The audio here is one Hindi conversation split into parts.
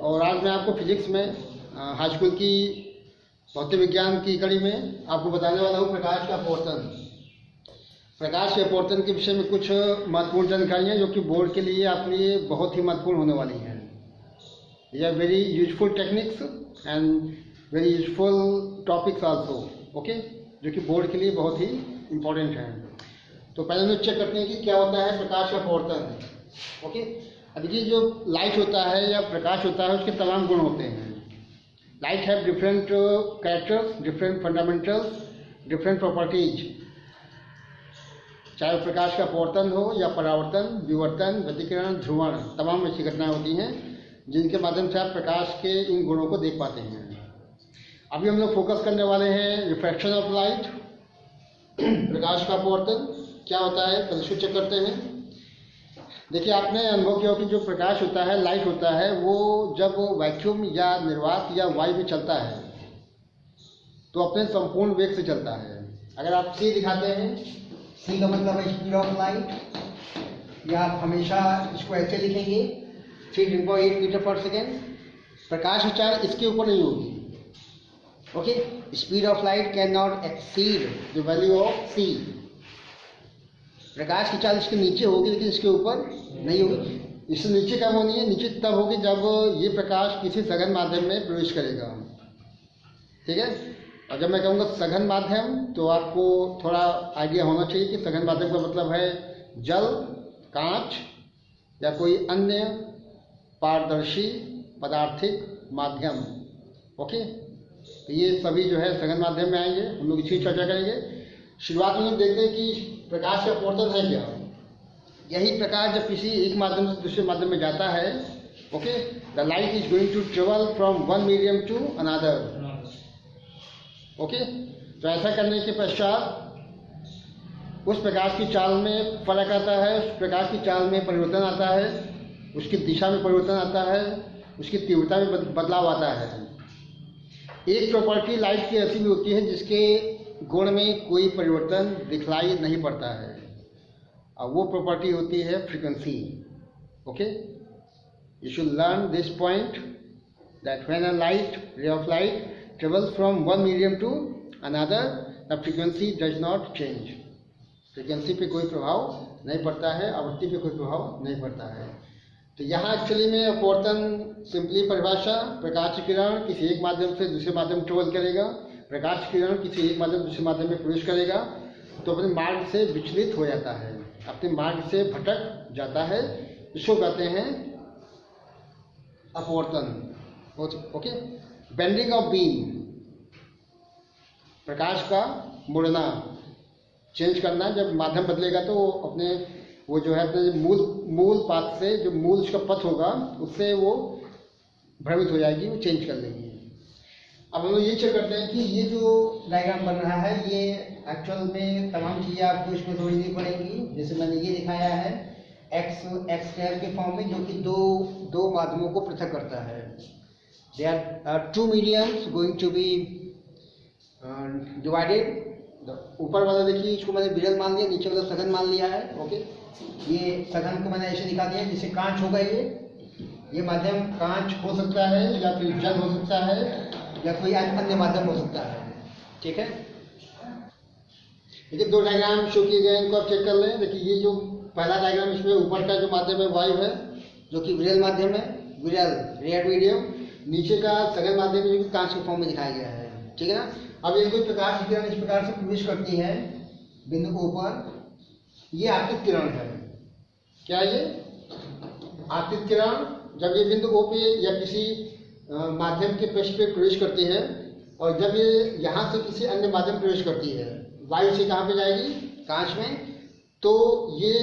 और आज मैं आपको फिजिक्स में हाई स्कूल की भौतिक विज्ञान की कड़ी में आपको बताने वाला हूँ प्रकाश का अपवर्तन। प्रकाश के अपवर्तन के विषय में कुछ महत्वपूर्ण जानकारियाँ जो कि बोर्ड के लिए आपके लिए बहुत ही महत्वपूर्ण होने वाली हैं। ये are very useful techniques and very useful topics also, okay, जो कि बोर्ड के लिए बहुत ही इम्पोर्टेंट हैं। तो पहले हम चेक करते हैं कि क्या होता है प्रकाश का अपवर्तन। ओके, अब ये जो लाइट होता है या प्रकाश होता है उसके तमाम गुण होते हैं। Light have different characters, different fundamentals, different properties. चाहे प्रकाश का अपवर्तन हो या परावर्तन, विवर्तन, व्यतिकरण, ध्रुवण, तमाम ऐसी घटनाएं होती हैं जिनके माध्यम से आप प्रकाश के इन गुणों को देख पाते हैं। अभी हम लोग फोकस करने वाले हैं रिफ्रैक्शन ऑफ लाइट। प्रकाश का अपवर्तन क्या होता है पहले इसको चेक करते हैं। देखिए, आपने अनुभव किया हो कि जो प्रकाश होता है, लाइट होता है, वो जब वैक्यूम या निर्वात या वायु में चलता है तो अपने संपूर्ण वेग से चलता है। अगर आप सी दिखाते हैं, सी का मतलब है स्पीड ऑफ लाइट, या आप हमेशा इसको ऐसे लिखेंगे 3.8 मीटर पर सेकेंड। प्रकाश की चाल इसके ऊपर नहीं होगी। Okay, speed of light can not exceed the value of c. प्रकाश की चाल इसके नीचे होगी लेकिन इसके ऊपर नहीं होगी। इससे नीचे कब होनी है? नीचे तब होगी जब ये प्रकाश किसी सघन माध्यम में प्रवेश करेगा। ठीक है, और जब मैं कहूँगा सघन माध्यम तो आपको थोड़ा आइडिया होना चाहिए कि सघन माध्यम का मतलब है जल, कांच या कोई अन्य पारदर्शी पदार्थिक माध्यम। ओके, तो ये सभी जो है सघन माध्यम में आएंगे। हम लोग इसी चर्चा करेंगे। शुरुआत में हम देखते हैं कि प्रकाश का अपवर्तन है क्या। यही प्रकाश जब किसी एक माध्यम से दूसरे माध्यम में जाता है, okay, the light is going to travel from one medium to another. Okay, तो ऐसा करने के पश्चात उस प्रकाश की चाल में फर्क आता है, उस प्रकाश की चाल में परिवर्तन आता है, उसकी दिशा में परिवर्तन आता है, उसकी तीव्रता में बदलाव आता है। एक प्रॉपर्टी लाइट की ऐसी भी होती है जिसके गुण में कोई परिवर्तन दिखलाई नहीं पड़ता है, और वो प्रॉपर्टी होती है frequency. Okay, you should learn this point that when a light, ray of light travels from one medium to another, the frequency does not change. Frequency पे कोई प्रभाव नहीं पड़ता है, आवृत्ति पे कोई प्रभाव नहीं पड़ता है। तो यहाँ एक्चुअली में अपवर्तन सिंपली परिभाषा, प्रकाश किरण किसी एक माध्यम से दूसरे माध्यम में ट्रेवल करेगा। प्रकाश किरण किसी एक माध्यम दूसरे माध्यम में प्रवेश करेगा तो अपने मार्ग से विचलित हो जाता है, अपने मार्ग से भटक जाता है। इसको कहते हैं अपवर्तन। ओके, बेंडिंग ऑफ बीम, प्रकाश का मुड़ना, चेंज करना। जब माध्यम बदलेगा तो अपने वो जो है अपने मूल पाथ से, जो मूल उसका पथ होगा उससे वो भ्रमित हो जाएगी, वो चेंज कर लेगी। अब हम लोग ये चेक करते हैं कि ये जो डायग्राम बन रहा है ये एक्चुअल में तमाम चीज़ें आपको इसमें समझनी पड़ेंगी। जैसे मैंने ये दिखाया है एक्स के फॉर्म में, जो कि दो माध्यमों को पृथक करता है। There are two mediums going to be divided. ऊपर वाला देखिए, इसको मैंने विरल मान लिया, नीचे वाला सघन मान लिया है। ओके, ये सघन को मैंने ऐसे दिखा दिया जिसे कांच होगा। ये माध्यम कांच हो सकता है या फिर जल हो सकता है या कोई अन्य माध्यम हो सकता है। ठीक है, देखिए दो डायग्राम शो किए गए, इनको आप चेक कर लें। देखिए ये जो पहला डायग्राम, इसमें ऊपर का जो माध्यम है वायु है, जो कि विरल माध्यम है, विरल रेड मीडियम। नीचे का सघन माध्यम जो कि कांच के फॉर्म में दिखाया गया है। ठीक है ना। अब ये कोई प्रकाश की किरण इस प्रकार से प्रवेश करती है बिंदु O पर, ये आपतित किरण है। क्या ये आपतित किरण जब ये बिंदु O पे या किसी माध्यम के पृष्ठ पे प्रवेश करती है, और जब ये यहाँ से किसी अन्य माध्यम प्रवेश करती है, वायु से कहाँ पे जाएगी? कांच में। तो ये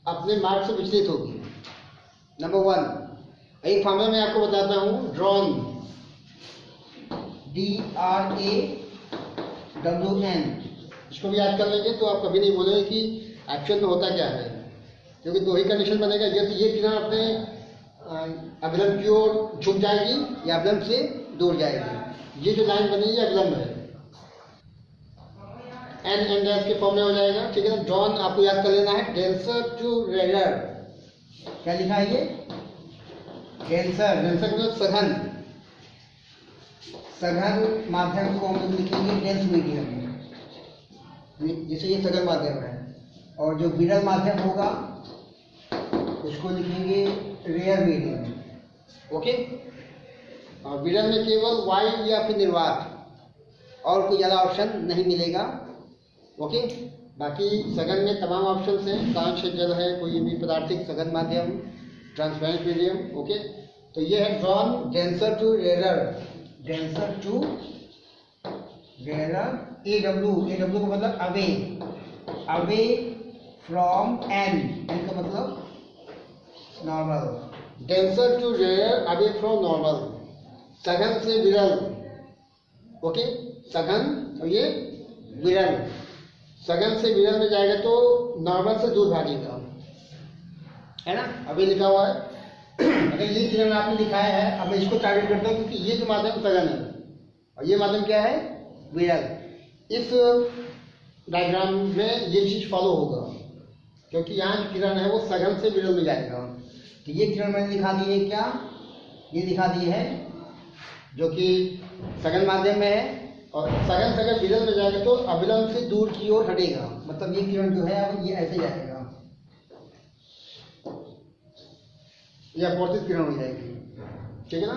अपने मार्ग से विचलित होगी। नंबर 1, एक फॉर्मूला मैं आपको बताता हूँ, ड्रॉन, DRAWN। इसको भी याद कर लेंगे तो आप कभी नहीं बोलेंगे कि एक्चुअल में होता क्या है, क्योंकि दो ही कंडीशन बनेगा, या तो ये किरण अपने अभिलंब की ओर झुक जाएगी या अभिलंब से दूर जाएगी। ये जो लाइन बनी है अभिलंब है, एन एंड एस के फॉर्म में हो जाएगा। ठीक है ना। ड्रॉन आपको याद कर लेना है, डेंसर टू रेयर। क्या लिखा है ये? डेंसर, डेंसर मतलब सघन, सघन माध्यम को हम लिखेंगे डेंस मीडियम, जैसे ये सघन माध्यम है। और जो विरल माध्यम होगा उसको लिखेंगे रेयर मीडियम। ओके, और विरल में केवल वायु या फिर निर्वात, और कोई ज़्यादा ऑप्शन नहीं मिलेगा। ओके, बाकी सघन में तमाम ऑप्शन हैं, कांच है, जल है, कोई भी पदार्थिक सघन माध्यम, ट्रांसपेरेंट मीडियम। ओके, तो ये है from denser to rare, denser to rare, AW, AW का मतलब away, away from N, N का मतलब normal, denser to rare, away from normal, सघन से विरल। ओके, सघन और ये विरल, सघन से विरल में जाएगा तो नॉर्मल से दूर भागेगा, है ना। अभी लिखा हुआ है अगर ये किरण आपने दिखाया है, अब मैं इसको टारगेट करता हूँ क्योंकि ये जो माध्यम सघन है और ये माध्यम क्या है, विरल। इस डायग्राम में ये चीज फॉलो होगा क्योंकि यहाँ जो किरण है वो सघन से विरल में जाएगा। तो ये किरण मैंने दिखा दी है, क्या ये दिखा दी है, जो कि सघन माध्यम में है, और सघन सघन विरल में जाएगा तो अविलंब से दूर की ओर हटेगा, मतलब ये किरण जो है अब ये ऐसे जाएगा, ये अपवर्तित किरण हो जाएगी, ठीक है ना।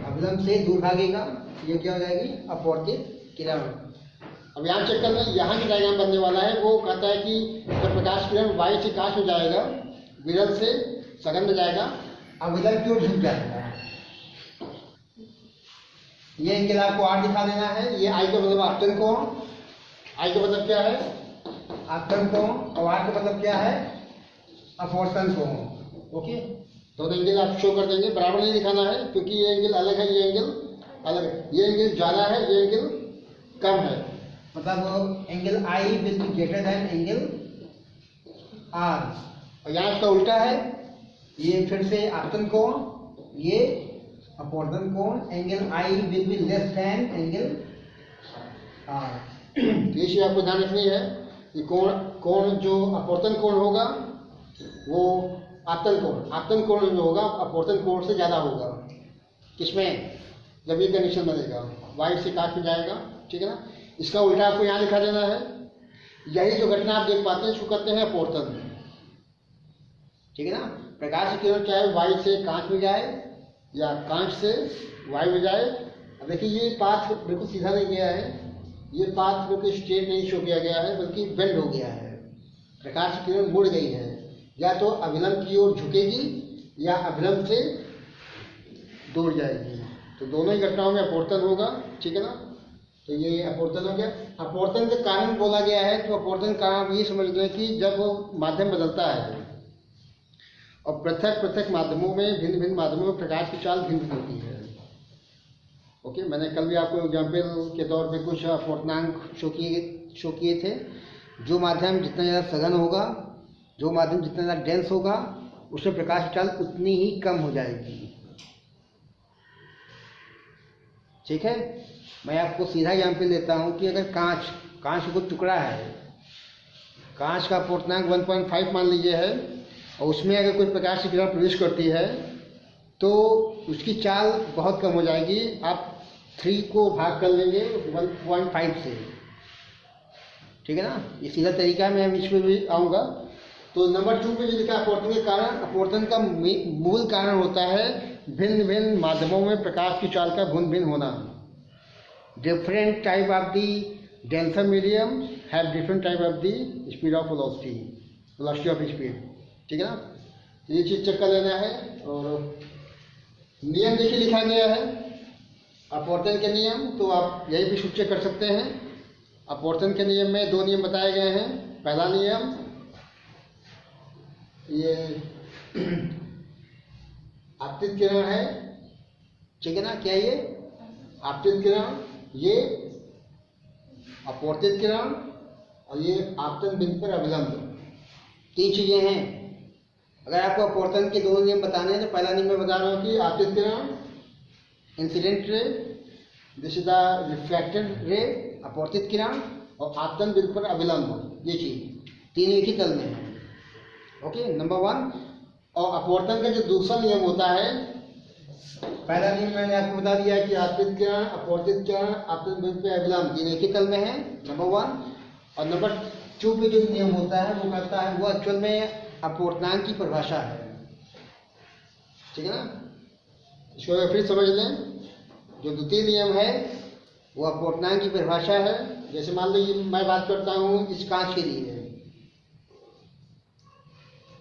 अविलंब से दूर भागेगा, ये क्या हो जाएगी, अपवर्तित किरण। अब यहाँ चेक करना, यहाँ जो डायग्राम बनने वाला है वो कहता है कि जब प्रकाश किरण वायु से काश में जाएगा, विरल से सघन में जाएगा, अविलंब की ओर झुक जाएगा। ये एंगल आपको आर दिखा देना है, ये आई का मतलब आपतन कोण, आई का मतलब क्या है, आपतन कोण, और आर का मतलब क्या है, अपवर्तन कोण। ओके, दोनों एंगल आप शो कर देंगे, बराबर नहीं दिखाना है क्योंकि ये एंगल अलग है, ये एंगल अलग है, ये एंगल ज़्यादा है, ये एंगल कम है, मतलब angle I will be greater than angle R. और यहाँ इसका उल्टा है, ये फिर से आपतन कोण, ये अपवर्तन कोण, angle I will be less than angle R. तो ये चीज आपको ध्यान रखनी है कि कोण जो अपवर्तन कोण होगा वो आपतन कोण जो होगा अपवर्तन कोण से ज़्यादा होगा, किसमें, जब ये कंडीशन बनेगा, वायु से काश में जाएगा, ठीक है ना। इसका उल्टा आपको यहाँ लिखा देना है, यही जो घटना आप देख पाते हैं इसको कहते हैं अपवर्तन, ठीक है ना। प्रकाश की किरण चाहे वायु से कांच में जाए या कांच से वायु में जाए। अब देखिए ये पाथ बिल्कुल सीधा नहीं गया है, ये पाथ बिल्कुल स्ट्रेट नहीं शो किया गया है बल्कि बेंड हो गया है, प्रकाश की किरण मुड़ गई है, या तो अभिलंब की ओर झुकेगी या अभिलंब से दूर जाएगी, तो दोनों ही घटनाओं में अपवर्तन होगा, ठीक है ना। तो ये अपवर्तन हो गया। अपवर्तन के कारण बोला गया है, तो अपवर्तन का आप ये समझ लें कि जब माध्यम बदलता है और पृथक पृथक माध्यमों में, भिन्न भिन्न माध्यमों में प्रकाश की चाल भिन्न भिन्न होती है। ओके, मैंने कल भी आपको एग्जाम्पल के तौर पे कुछ अपवर्तनांक शो किए थे। जो माध्यम जितना ज़्यादा सघन होगा, जो माध्यम जितना ज़्यादा डेंस होगा, उसमें प्रकाश की चाल उतनी ही कम हो जाएगी, ठीक है। मैं आपको सीधा एग्जाम्पल देता हूँ कि अगर कांच का कोई टुकड़ा है, कांच का अपवर्तनांक 1.5 मान लीजिए है, और उसमें अगर कोई प्रकाश की किरण प्रवेश करती है तो उसकी चाल बहुत कम हो जाएगी। आप 3 को भाग कर लेंगे 1.5 से, ठीक है ना। ये सीधा तरीका है, मैं इसमें भी आऊँगा। तो नंबर 2 पे जो लिखा अपवर्तन के कारण, अपवर्तन का मूल कारण होता है भिन्न भिन्न माध्यमों में प्रकाश की चाल का गुण भिन्न होना। Different type of the denser medium have different type of the speed of velocity of speed, ठीक है ना। तो ये चीज़ चेक कर लेना है। और नियम देखिए लिखा गया है अपवर्तन के नियम, तो आप यही भी चेक कर सकते हैं। अपवर्तन के नियम में 2 नियम बताए गए हैं। पहला नियम ये आपतित किरण है, ठीक है ना। क्या ये आपतित किरण, ये अपवर्तित किरण, और ये आपतन बिंदु पर अभिलंब, 3 चीजें हैं। अगर आपको अपवर्तन के 2 नियम बताने हैं तो पहला नियम मैं बता रहा हूँ कि आपतित किरण, incident ray, this is the reflected ray, अपवर्तित किरण, और आपतन बिंदु पर अभिलंब, ये चीज 3 एक ही तल में है। ओके, नंबर 1 और अपवर्तन का जो दूसरा नियम होता है, पहला नियम मैंने आपको बता दिया कि आपतित किरण, अपवर्तित किरण, आपतित बिंदु पे अभिलंब तीन एक ही तल में है, नंबर 1। और नंबर 2 पे जो नियम होता है वो कहता है, वो एक्चुअल में अपवर्तनांक की परिभाषा है, ठीक है ना। इसको फिर समझ लें, जो द्वितीय नियम है वो अपवर्तनांक की परिभाषा है। जैसे मान लीजिए मैं बात करता हूँ इस कांच के लिए,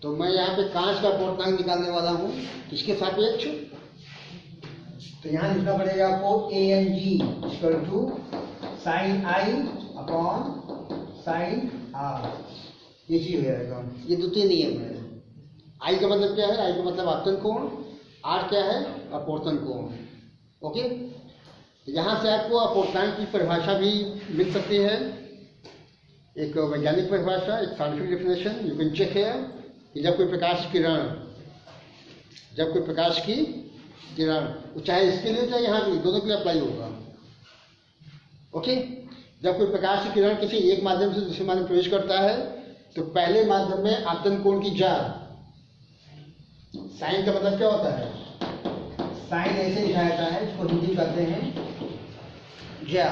तो मैं यहाँ पे कांच का अपवर्तनांक निकालने वाला हूँ, किसके सापेक्ष, तो यहाँ लिखना पड़ेगा आपको ANG = sin I upon sin R, ये चीज हो जाएगा। ये द्वितीय नियम है। I का मतलब क्या है? I का मतलब आपतन कोण, R क्या है? अपवर्तन कोण। ओके, यहाँ से आपको अपवर्तनांक की परिभाषा भी मिल सकती है, एक वैज्ञानिक परिभाषा, एक scientific definition. You can check है कि जब कोई प्रकाश की किरण, चाहे इसके लिए चाहे यहाँ भी, दोनों के लिए अप्लाई होगा। ओके, जब कोई प्रकाश की किरण किसी एक माध्यम से दूसरे माध्यम में प्रवेश करता है तो पहले माध्यम में आपतन कोण की ज्या, साइन का मतलब क्या होता है? साइन ऐसे लिखा जाता है, इसको हिंदी कहते हैं ज्या,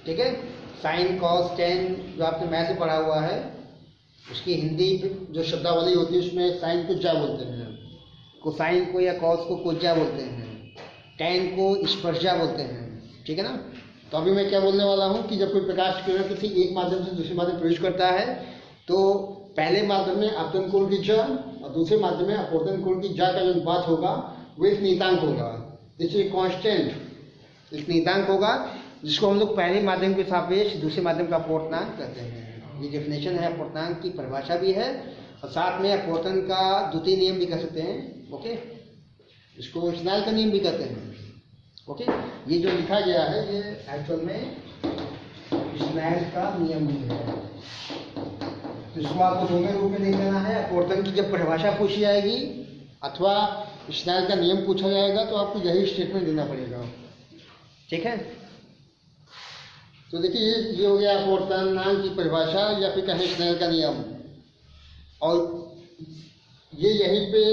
ठीक है। साइन कॉस टेन जो आपने मैथ से पढ़ा हुआ है, उसकी हिंदी जो शब्दावली होती है उसमें साइन को ज्या बोलते हैं, कोसाइन को या कॉस को कोज्या बोलते हैं, टेन को स्पर्शा बोलते हैं, ठीक है ना। तो अभी मैं क्या बोलने वाला हूँ कि जब कोई प्रकाश किरण किसी एक माध्यम से दूसरे माध्यम में प्रवेश करता है तो पहले माध्यम में आपतन कोण की ज्या और दूसरे माध्यम में अपवर्तन कोण की ज्या का जो अनुपात होगा वो एक नियतांक होगा, जैसे कांस्टेंट एक नियतांक होगा, जिसको हम लोग पहले माध्यम के सापेक्ष दूसरे माध्यम का अपवर्तनांक कहते हैं। ये डेफिनेशन है, अपवर्तनांक की परिभाषा भी है और साथ में अपवर्तन का द्वितीय नियम भी कह सकते हैं। ओके, इसको स्नेल का नियम भी कहते हैं। ओके, ये जो लिखा गया है ये एक्चुअल में स्नेल का नियम भी है, तो इसको आपको दो में रूप में देख लेना है। अपवर्तन की जब परिभाषा पूछी जाएगी अथवा स्नेल का नियम पूछा जाएगा तो आपको यही स्टेटमेंट देना पड़ेगा, ठीक है। तो देखिए ये हो गया अपवर्तनांक की परिभाषा या फिर कहें स्नेल का नियम, और ये यहीं पे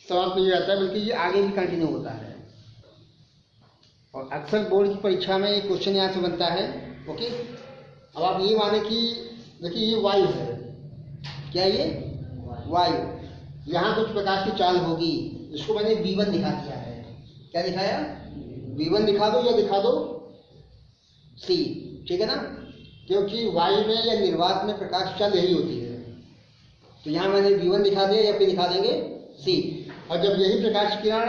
समाप्त नहीं जाता है बल्कि ये आगे भी कंटिन्यू होता है। और अक्सर बोर्ड की परीक्षा में एक क्वेश्चन यहाँ से बनता है। ओके, अब आप ये माने कि देखिए ये वायु है, क्या ये वायु, यहाँ कुछ प्रकाश की चाल होगी, इसको मैंने V1 दिखा दिया है। क्या दिखाया? V1 दिखा दो या दिखा दो C, ठीक है ना, क्योंकि वायु में या निर्वात में प्रकाश चाल यही होती है। तो यहाँ मैंने V1 दिखा दिया या फिर दिखा देंगे C। और जब यही प्रकाश किरण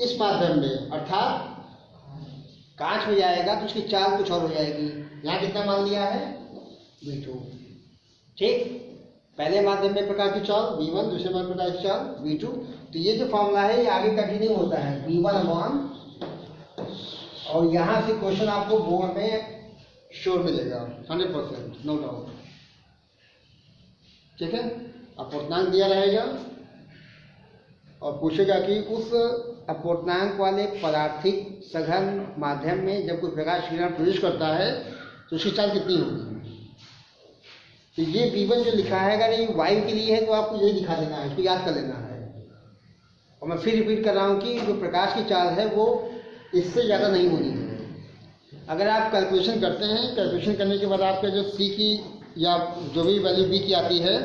इस माध्यम में अर्थात कांच में जाएगा तो उसकी चाल कुछ और हो जाएगी। यहाँ कितना मान लिया है? V2, ठीक। पहले माध्यम में प्रकाश की चाल V1, दूसरे माध्यम में प्रकाश की चाल V2। तो ये जो फॉर्मूला है ये आगे कंटिन्यू होता है V1/, और यहाँ से क्वेश्चन आपको बोर्ड में श्योर मिलेगा 100%, नो डाउट, ठीक है। अपवर्तनांक दिया रहेगा और पूछेगा कि उस अपवर्तनांक वाले पदार्थिक सघन माध्यम में जब कोई प्रकाश किरण प्रवेश करता है तो उसकी चाल कितनी होगी। तो ये V1 जो लिखा है अगर ये वायु के लिए है तो आपको यही दिखा देना है, इसको याद कर लेना है। और मैं फिर रिपीट कर रहा हूँ कि जो प्रकाश की चाल है वो इससे ज़्यादा नहीं होनी है। अगर आप कैलकुलेशन करते हैं, कैलकुलेशन करने के बाद आपका जो C की या जो भी वैल्यू B की आती है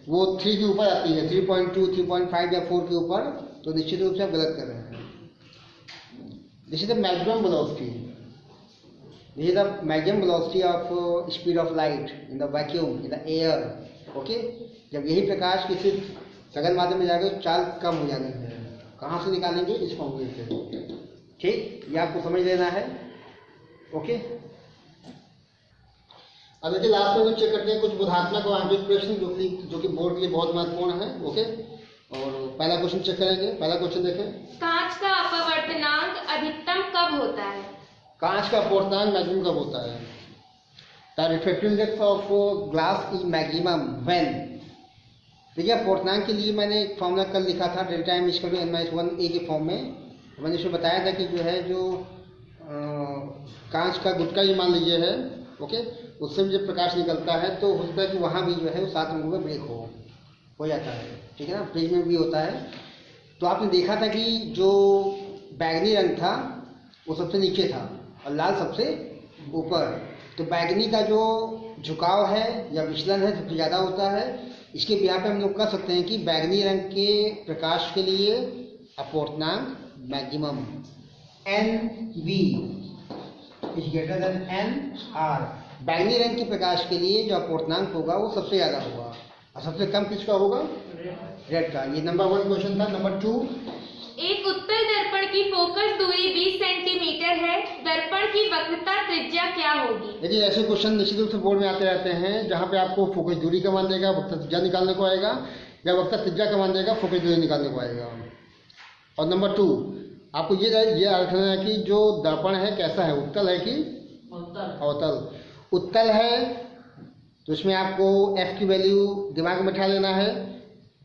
वो 3 के ऊपर आती है, 3.2, 3.5 या 4 के ऊपर, तो निश्चित रूप से आप गलत कर रहे हैं। This is the maximum velocity, this is the maximum velocity of speed of light in the vacuum, in the air. Okay, जब यही प्रकाश किसी सघन माध्यम में जाएगा तो चाल कम हो जानी है। कहाँ से निकालेंगे? इस फॉर्मूले से, ठीक, ये आपको समझ लेना है। ओके, अब देखिए लास्ट में चेक करते हैं कुछ बोधात्मक और आंतरिक प्रश्न जो कि बोर्ड के लिए बहुत महत्वपूर्ण है। ओके, और पहला क्वेश्चन चेक करेंगे। पहला क्वेश्चन देखें, कांच का अपवर्तनांक अधिकतम कब होता है? कांच का अपवर्तनांक मैक्सिमम कब होता है? The refractive index of glass is maximum when. देखिए अपवर्तनांक के लिए मैंने एक फॉर्मूला कल लिखा था, डेल्टा m = n-1a के फॉर्म में। मैंने इसमें बताया था कि जो है जो कांच का गुटका ही मान लीजिए है, ओके, उससे भी जब प्रकाश निकलता है तो हो सकता है कि वहाँ भी जो है वो 7 अंगों में ब्रेक हो। हो जाता है, ठीक है ना, फ्रिज में भी होता है। तो आपने देखा था कि जो बैगनी रंग था वो सबसे नीचे था और लाल सबसे ऊपर। तो बैगनी का जो झुकाव है या विचलन है सबसे ज़्यादा होता है। इसके बिहार पे हम लोग कह सकते हैं कि बैगनी रंग के प्रकाश के लिए अपवर्तनांक maximum NV is greater than NR। बैगनी रंग के प्रकाश के लिए जो अपवर्तनांक होगा वो सबसे ज़्यादा होगा और सबसे कम किसका होगा? रेड का। ये नंबर 1 क्वेश्चन था। नंबर 2, एक उत्तल दर्पण की फोकस दूरी 20 सेंटीमीटर है, दर्पण की वक्रता त्रिज्या क्या होगी? देखिए ऐसे क्वेश्चन निश्चित रूप से बोर्ड में आते रहते हैं जहाँ पे आपको फोकस दूरी का मान देगा, वक्र त्रिज्या निकालने को आएगा, या वक्र त्रिज्या का मान देगा, फोकस दूरी निकालने को आएगा। और नंबर 2, आपको ये अर्थ है कि जो दर्पण है कैसा है, उत्तल है कि अवतल। उत्तल है तो इसमें आपको F की वैल्यू दिमाग में बैठा लेना है।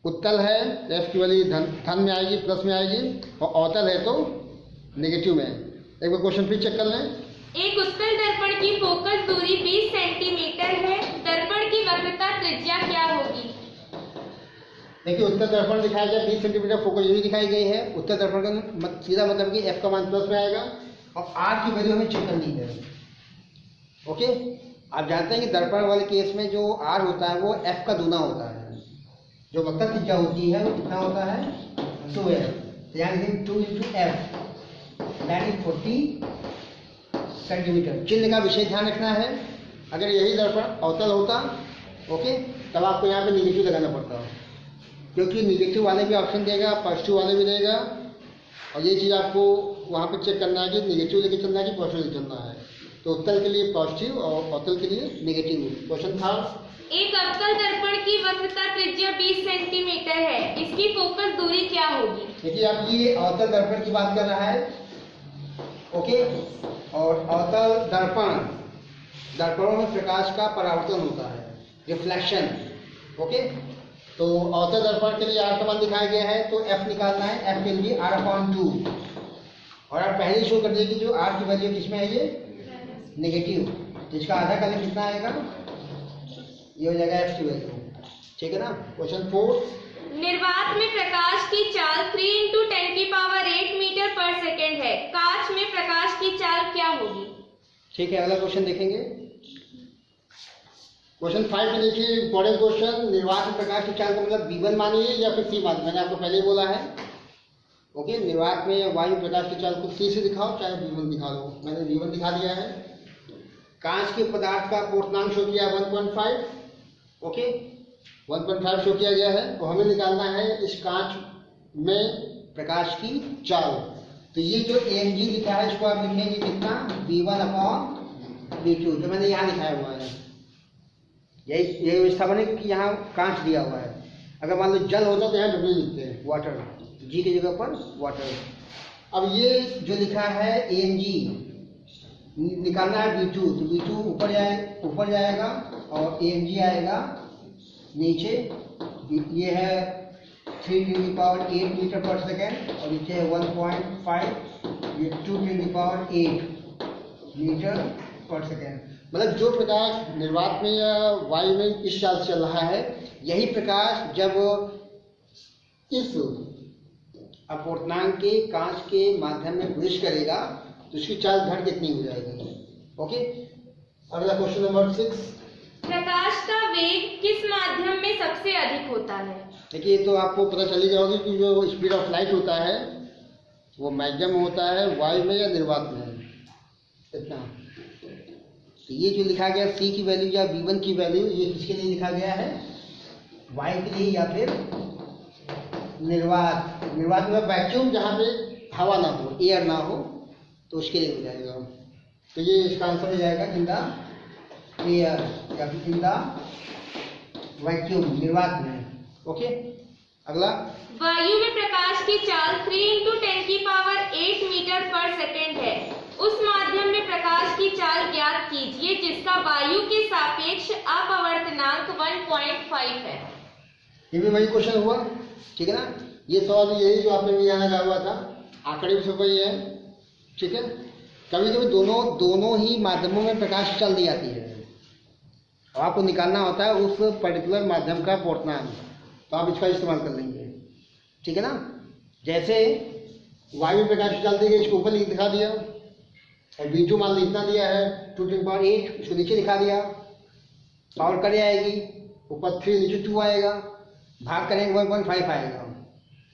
उत्तल है तो F की वैल्यू धन में आएगी, प्लस में आएगी, और अवतल है तो नेगेटिव में। एक बार क्वेश्चन फिर चेक कर लें। एक उत्तल दर्पण की फोकस दूरी 20 सेंटीमीटर है, दर्पण की वक्रता त्रिज्या क्या होगी? देखिए उत्तर दर्पण दिखाया गया 20 सेंटीमीटर, फोकस दूरी दिखाई गई है। उत्तर दर्पण का सीधा मतलब कि F का मान प्लस में आएगा और R की वैल्यू हमें चेक करनी है। ओके, आप जानते हैं कि दर्पण वाले केस में जो R होता है वो F का दूना होता है। जो वक्र त्रिज्या होती है वो कितना होता है? 2F। यानी 2 × F दैट इज 40 सेंटीमीटर। चिन्ह का विशेष ध्यान रखना है। अगर यही दर्पण अवतल होता, ओके, तब आपको यहाँ पे निगेटिव लगाना पड़ता, क्योंकि निगेटिव वाले भी ऑप्शन देगा, पॉजिटिव वाले भी देगा, और ये चीज़ आपको वहाँ पे चेक करना है कि निगेटिव लेके चलना है कि पॉजिटिव लेके चलना है। तो उत्तल के लिए पॉजिटिव और अवतल के लिए नेगेटिव। क्वेश्चन था, एक अवतल दर्पण की वक्रता त्रिज्या 20 सेंटीमीटर है, इसकी फोकस दूरी क्या होगी? देखिए आप ये अवतल दर्पण की बात कर रहा है, ओके, और अवतल दर्पणों में प्रकाश का परावर्तन होता है, रिफ्लेक्शन। ओके, तो अवतल दर्पण के लिए R का मान दिखाया गया है, तो F निकालना है। F के लिए R/2, और आप पहले शो कर दिए कि जो R की वैल्यू किसमें है, ये नेगेटिव, तो इसका आधा करने कितना आएगा? ये हो जाएगा F की वैल्यू, ठीक है ना। क्वेश्चन 4, निर्वात में प्रकाश की चाल 3 × 10⁸ मीटर पर सेकेंड है, कांच में प्रकाश की चाल क्या होगी? ठीक है, अगला क्वेश्चन देखेंगे। क्वेश्चन 5 में देखिए इंपॉर्टेंट क्वेश्चन, निर्वात में प्रकाश की चाल का मतलब V1 मानिए या फिर C मानिए। मैंने आपको पहले ही बोला है, ओके, निर्वात में वायु प्रकाश की चाल को C से दिखाओ चाहे V1 दिखा लो। मैंने V1 दिखा दिया है। कांच के पदार्थ का अपवर्तनांक शो किया 1.5, ओके, 1.5 शो किया गया है। तो हमें निकालना है इस कांच में प्रकाश की चाल। तो ये जो AMG लिखा है इसको आप लिखेंगे कितना? V1/V2, जो मैंने यहाँ लिखाया हुआ है। यही व्यवस्था बने कि यहाँ कांच दिया हुआ है। अगर मान लो जल होता तो यहाँ W लिखते हैं, वाटर, G की जगह पर वाटर। अब ये जो लिखा है AMG निकालना है V2, तो V2 ऊपर जाएगा और AMG आएगा नीचे। ये है 3⁸ मीटर पर सेकेंड और नीचे है 1.5, ये 2⁸ मीटर पर सेकेंड। मतलब जो प्रकाश निर्वात में या वायु में इस चाल से चल रहा है, यही प्रकाश जब इस अपवर्तनांक के कांच के माध्यम में प्रवेश करेगा तो इसकी चाल घट कितनी हो जाएगी। ओके, अगला क्वेश्चन नंबर 6, प्रकाश का वेग किस माध्यम में सबसे अधिक होता है? देखिए तो आपको पता चल ही जाओगे कि जो स्पीड ऑफ लाइट होता है वो मैक्सिमम होता है वायु में या निर्वात में, इतना। तो ये जो लिखा गया C की वैल्यू या V1 की वैल्यू, ये किसके लिए लिखा गया है? वायु के लिए या फिर निर्वात में वैक्यूम, जहाँ पे हवा ना हो, एयर ना हो, तो उसके लिए हो जाएगा। तो ये इसका आंसर हो जाएगा इन द एयर या फिर इन द वैक्यूम, निर्वात में। ओके, अगला, वायु में प्रकाश की चाल 3 × 10⁸ मीटर पर सेकेंड है, उस माध्यम में प्रकाश की चाल ज्ञात कीजिए जिसका वायु के सापेक्ष अपवर्तनांक 1.5 है। ये भी वही क्वेश्चन हुआ, ठीक है ना। ये सवाल यही जो आपने भी यहाँ लगा हुआ था, आंकड़े भी सब वही है, ठीक है। कभी कभी दोनों ही माध्यमों में प्रकाश की चाल दी जाती है, और आपको निकालना होता है उस पर्टिकुलर माध्यम का अपवर्तनांक। तो आप इसका इस्तेमाल कर लेंगे, ठीक है ना। जैसे वायु प्रकाश की चाल दी गई, इसको ऊपर दिखा दिया, और V2 मान लो इतना दिया है 2 × 10⁸, इसको नीचे दिखा दिया, पावर करे आएगी, ऊपर 3 नीचे 2 आएगा, भाग करेंगे 1.5 आएगा,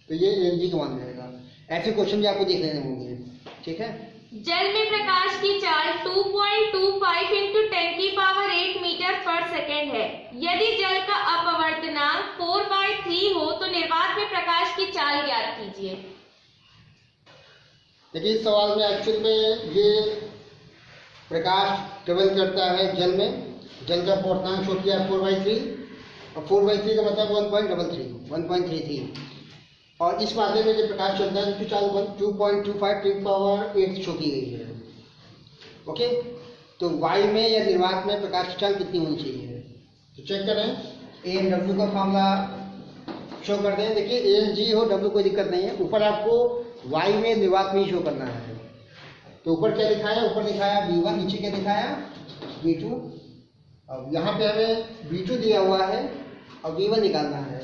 तो ये एनर्जी का मान जाएगा। ऐसे क्वेश्चन भी आपको देख लेने होंगे, ठीक है। जल में प्रकाश की चाल 2.25 × 10⁸ मीटर पर सेकेंड है। यदि जल का अपवर्तनांक 4/3 हो तो निर्वात में प्रकाश की चाल ज्ञात कीजिए। देखिए इस सवाल में एक्चुअल में ये प्रकाश ट्रेवल करता है जल में, जल का अपवर्तनांक शो किया 4/3, और 4/3 का मतलब 1.33, और इस माध्यम में जो प्रकाश चलता है उसकी चाल 2.25 × 10⁸ शो की गई है। ओके, तो वायु में या निर्वात में प्रकाश की चाल कितनी होनी चाहिए, तो चेक करें। ए एन डब्ल्यू का फॉर्मूला शो करते हैं। देखिए ए एन जी हो डब्ल्यू कोई दिक्कत नहीं है, ऊपर आपको वायु में निर्वात में ही शो करना है। तो ऊपर क्या दिखाया, ऊपर दिखाया V1, नीचे क्या दिखाया V2। अब यहाँ पे हमें V2 दिया हुआ है और V1 निकालना है,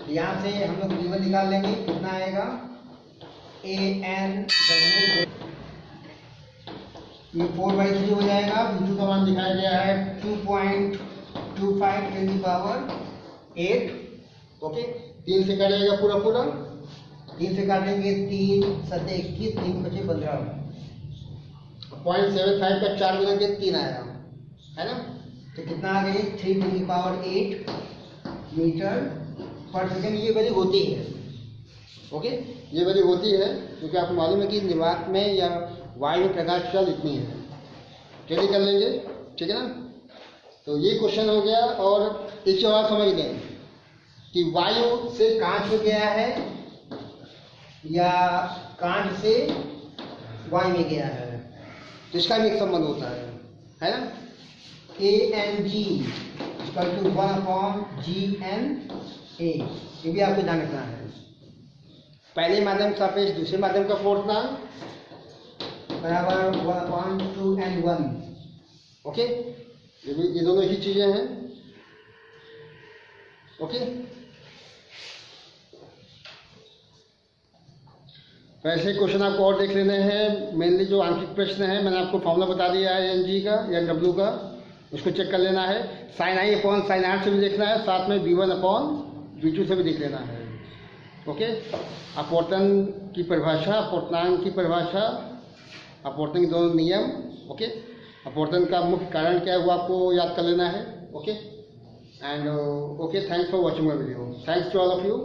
तो यहाँ से हम लोग V1 निकाल लेंगे, कितना आएगा AN ये 4/3 हो जाएगा। V2 का मान दिखाया गया है 2.25 × 10⁸। ओके, 3 से काटेगा पूरा 3 से काटेंगे 3 × 7 = 21, 3 × 5 = 15, 0.75 का 4 गुना के 3 आया है ना, तो कितना आ गई 3 × 8 मीटर पर सेकेंड। ये वैल्यू होती है, ओके, ये वैल्यू होती है क्योंकि आपको मालूम है कि निर्वात में या वायु में प्रकाश की चाल इतनी है। चलिए कर लेंगे, ठीक है ना। तो ये क्वेश्चन हो गया। और एक सवाल समझ लें कि वायु से कांच में गया है या कांच से वायु में गया है, तो इसका भी एक संबंध होता है ना। ANG = 1/GNA, ये भी आपको ध्यान रखना है। पहले माध्यम का सापेक्ष दूसरे माध्यम का अपवर्तनांक बराबर 1/2N1। ओके, ये दोनों ही चीजें हैं। ओके, वैसे क्वेश्चन आपको और देख लेने हैं। मेनली जो आंशिक प्रश्न है मैंने आपको फॉर्मूला बता दिया है एन जी का या डब्ल्यू का, उसको चेक कर लेना है। sin I/sin R से भी देखना है, साथ में V1/V2 से भी देख लेना है। ओके, अपवर्तन की परिभाषा, अपवर्तनांक की परिभाषा, अपवर्तन के दोनों नियम। ओके, अपवर्तन का मुख्य कारण क्या है वो आपको याद कर लेना है। Okay, and okay, thanks for watching my video. Thanks to all of you.